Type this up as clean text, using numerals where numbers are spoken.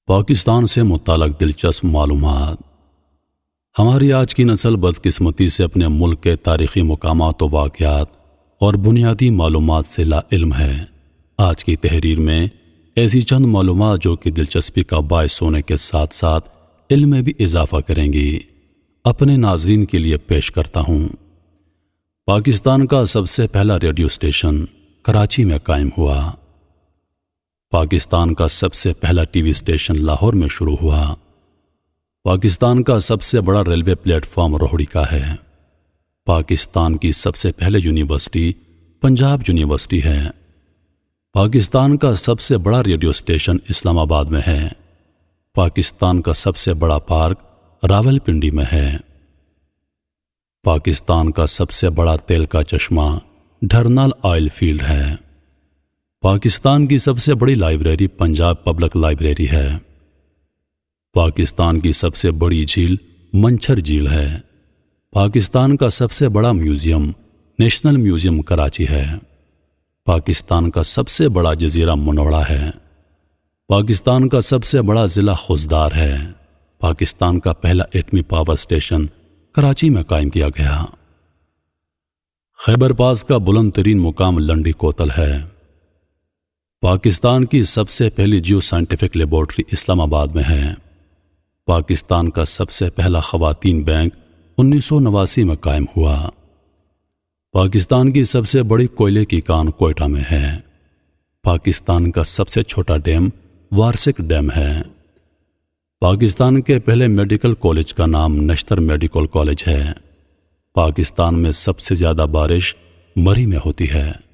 پاکستان سے متعلق دلچسپ معلومات۔ ہماری آج کی نسل بدقسمتی سے اپنے ملک کے تاریخی مقامات و واقعات اور بنیادی معلومات سے لا علم ہے۔ آج کی تحریر میں ایسی چند معلومات جو کہ دلچسپی کا باعث ہونے کے ساتھ ساتھ علم میں بھی اضافہ کریں گی، اپنے ناظرین کے لیے پیش کرتا ہوں۔ پاکستان کا سب سے پہلا ریڈیو اسٹیشن کراچی میں قائم ہوا۔ پاکستان کا سب سے پہلا ٹی وی اسٹیشن لاہور میں شروع ہوا۔ پاکستان کا سب سے بڑا ریلوے پلیٹ فارم روہڑی کا ہے۔ پاکستان کی سب سے پہلے یونیورسٹی پنجاب یونیورسٹی ہے۔ پاکستان کا سب سے بڑا ریڈیو اسٹیشن اسلام آباد میں ہے۔ پاکستان کا سب سے بڑا پارک راولپنڈی میں ہے۔ پاکستان کا سب سے بڑا تیل کا چشمہ ڈھرنال آئل فیلڈ ہے۔ پاکستان کی سب سے بڑی لائبریری پنجاب پبلک لائبریری ہے۔ پاکستان کی سب سے بڑی جھیل منچھر جھیل ہے۔ پاکستان کا سب سے بڑا میوزیم نیشنل میوزیم کراچی ہے۔ پاکستان کا سب سے بڑا جزیرہ منوڑا ہے۔ پاکستان کا سب سے بڑا ضلع خوزدار ہے۔ پاکستان کا پہلا ایٹمی پاور اسٹیشن کراچی میں قائم کیا گیا۔ خیبر پاس کا بلند ترین مقام لنڈی کوتل ہے۔ پاکستان کی سب سے پہلی جیو سائنٹیفک لیبارٹری اسلام آباد میں ہے۔ پاکستان کا سب سے پہلا خواتین بینک 1989 میں قائم ہوا۔ پاکستان کی سب سے بڑی کوئلے کی کان کوئٹہ میں ہے۔ پاکستان کا سب سے چھوٹا ڈیم وارسک ڈیم ہے۔ پاکستان کے پہلے میڈیکل کالج کا نام نشتر میڈیکل کالج ہے۔ پاکستان میں سب سے زیادہ بارش مری میں ہوتی ہے۔